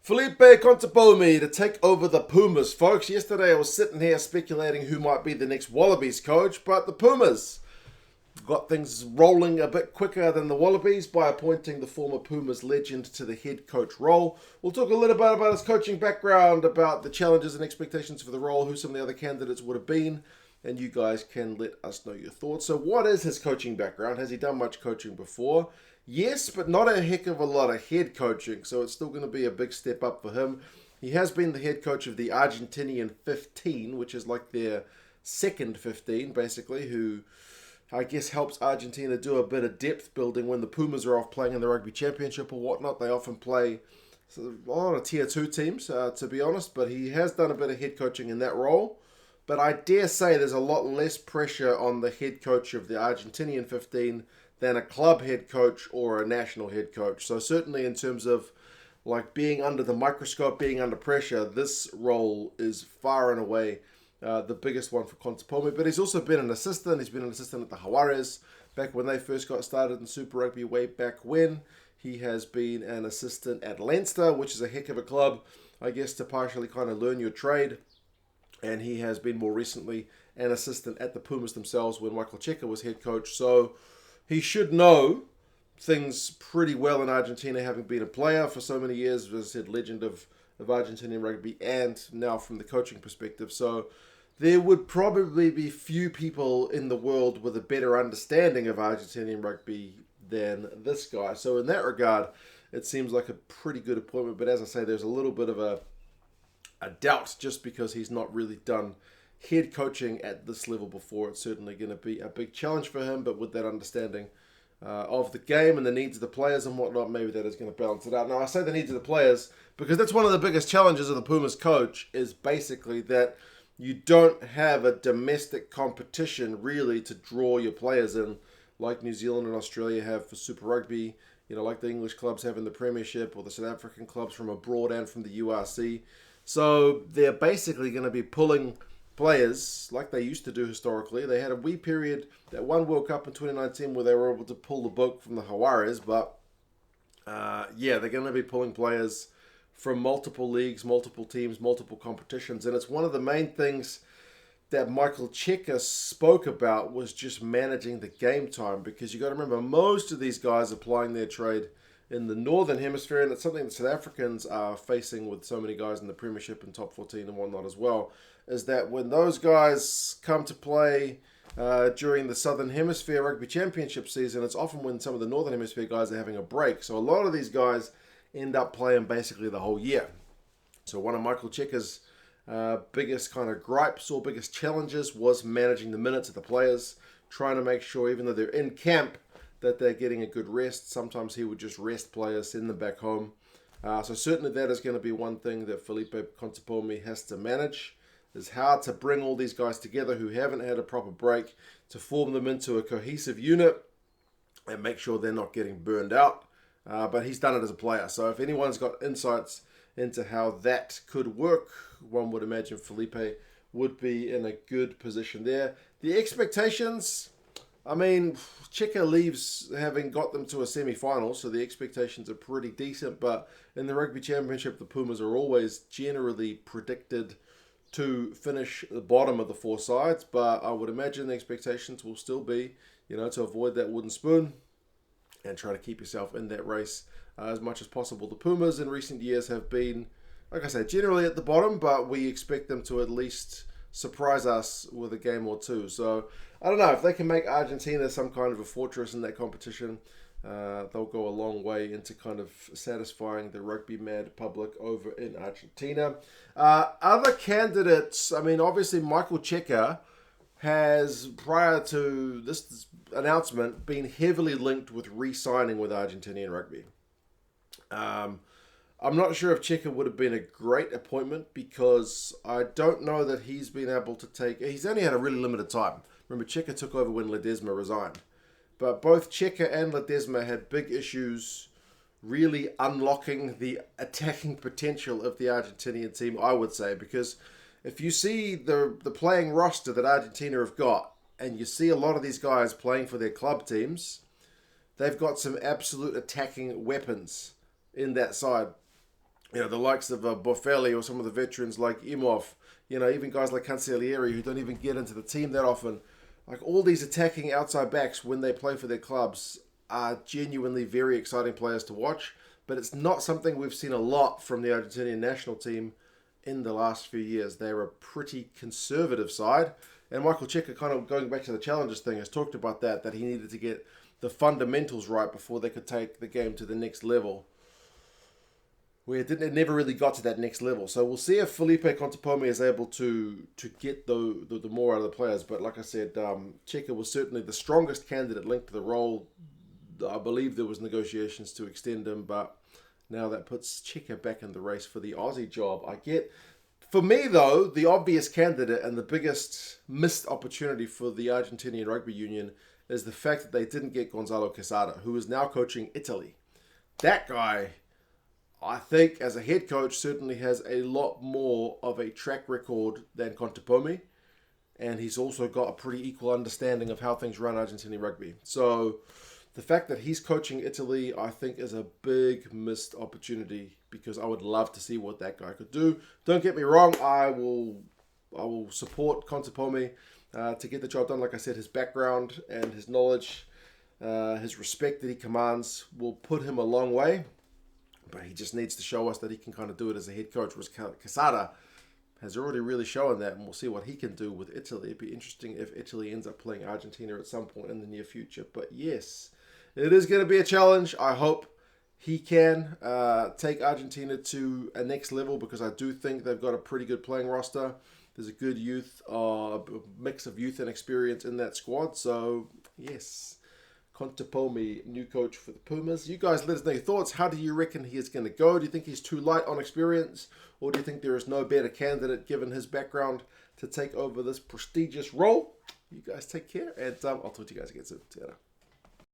Felipe Contepomi to take over the Pumas, folks. Yesterday I was sitting here speculating who might be the next Wallabies coach, but the Pumas got things rolling a bit quicker than the Wallabies by appointing the former Pumas legend to the head coach role. We'll talk a little bit about his coaching background, about the challenges and expectations for the role, who some of the other candidates would have been, and you guys can let us know your thoughts. So what is his coaching background? Has he done much coaching before? Yes, but not a heck of a lot of head coaching, so it's still going to be a big step up for him. He has been the head coach of the Argentinian 15, which is like their second 15, basically, who I guess helps Argentina do a bit of depth building when the Pumas are off playing in the Rugby Championship or whatnot. They often play a lot of Tier 2 teams, to be honest, but he has done a bit of head coaching in that role. But I dare say there's a lot less pressure on the head coach of the Argentinian 15 than a club head coach or a national head coach. So certainly in terms of like being under the microscope, being under pressure, this role is far and away the biggest one for Contepomi. But he's also been an assistant. He's been an assistant at the Juarez back when they first got started in Super Rugby way back when. He has been an assistant at Leinster, which is a heck of a club, I guess, to partially kind of learn your trade. And he has been more recently an assistant at the Pumas themselves when Michael Cheika was head coach. So he should know things pretty well in Argentina, having been a player for so many years, as I said, legend of Argentinian rugby, and now from the coaching perspective. So there would probably be few people in the world with a better understanding of Argentinian rugby than this guy. So in that regard, it seems like a pretty good appointment. But as I say, there's a little bit of a doubt just because he's not really done head coaching at this level before. It's certainly going to be a big challenge for him, but with that understanding of the game and the needs of the players and whatnot, maybe that is going to balance it out. Now, I say the needs of the players because that's one of the biggest challenges of the Pumas coach, is basically that you don't have a domestic competition really to draw your players in, like New Zealand and Australia have for Super Rugby, like the English clubs have in the Premiership, or the South African clubs from abroad and from the URC. So they're basically going to be pulling players like they used to do historically. They had a wee period, that one World Cup in 2019, where they were able to pull the boat from the Juarez, but they're going to be pulling players from multiple leagues, multiple teams, multiple competitions. And it's one of the main things that Michael Cheika spoke about, was just managing the game time, because you got to remember, most of these guys are plying their trade in the Northern Hemisphere, and it's something that South Africans are facing with so many guys in the Premiership and Top 14 and whatnot as well, is that when those guys come to play during the Southern Hemisphere Rugby Championship season, it's often when some of the Northern Hemisphere guys are having a break. So a lot of these guys end up playing basically the whole year. So one of Michael Cheika's biggest kind of gripes or biggest challenges was managing the minutes of the players, trying to make sure, even though they're in camp, that they're getting a good rest. Sometimes he would just rest players, send them back home. So certainly that is going to be one thing that Felipe Contepomi has to manage, is how to bring all these guys together who haven't had a proper break, to form them into a cohesive unit and make sure they're not getting burned out. But he's done it as a player. So if anyone's got insights into how that could work, one would imagine Felipe would be in a good position there. The expectations, Cheika leaves having got them to a semi-final, so the expectations are pretty decent. But in the Rugby Championship, the Pumas are always generally predicted to finish the bottom of the four sides. But I would imagine the expectations will still be, to avoid that wooden spoon and try to keep yourself in that race as much as possible. The Pumas in recent years have been, like I say, generally at the bottom, but we expect them to at least surprise us with a game or two. So I don't know, if they can make Argentina some kind of a fortress in that competition, they'll go a long way into kind of satisfying the rugby mad public over in Argentina. Other candidates, obviously Michael Cheika has, prior to this announcement, been heavily linked with re-signing with Argentinian rugby. I'm not sure if Cheika would have been a great appointment, because I don't know that he's been able to he's only had a really limited time. Remember, Cheika took over when Ledesma resigned. But both Cheika and Ledesma had big issues really unlocking the attacking potential of the Argentinian team, I would say, because if you see the playing roster that Argentina have got, and you see a lot of these guys playing for their club teams, they've got some absolute attacking weapons in that side. the likes of Boffelli or some of the veterans like Imhoff, even guys like Cancellieri who don't even get into the team that often. Like all these attacking outside backs when they play for their clubs are genuinely very exciting players to watch, but it's not something we've seen a lot from the Argentinian national team in the last few years. They're a pretty conservative side, and Michael Cheika, kind of going back to the challenges thing, has talked about that he needed to get the fundamentals right before they could take the game to the next level. Where it never really got to that next level. So we'll see if Felipe Contepomi is able to get the more out of the players. But like I said, Cheika was certainly the strongest candidate linked to the role. I believe there was negotiations to extend him, but now that puts Cheika back in the race for the Aussie job. For me though, the obvious candidate and the biggest missed opportunity for the Argentinian Rugby Union is the fact that they didn't get Gonzalo Quesada, who is now coaching Italy. That guy, I think, as a head coach, certainly has a lot more of a track record than Contepomi, and he's also got a pretty equal understanding of how things run Argentinian rugby. So the fact that he's coaching Italy, I think, is a big missed opportunity because I would love to see what that guy could do. Don't get me wrong, I will support Contepomi to get the job done. Like I said, his background and his knowledge, his respect that he commands will put him a long way. But he just needs to show us that he can kind of do it as a head coach. Whereas Quesada has already really shown that, and we'll see what he can do with Italy. It'd be interesting if Italy ends up playing Argentina at some point in the near future. But yes, it is going to be a challenge. I hope he can take Argentina to a next level because I do think they've got a pretty good playing roster. There's a good mix of youth and experience in that squad. So, yes, Contepomi, new coach for the Pumas. You guys let us know your thoughts. How do you reckon he is going to go? Do you think he's too light on experience? Or do you think there is no better candidate, given his background, to take over this prestigious role? You guys take care, and I'll talk to you guys again soon. See you later.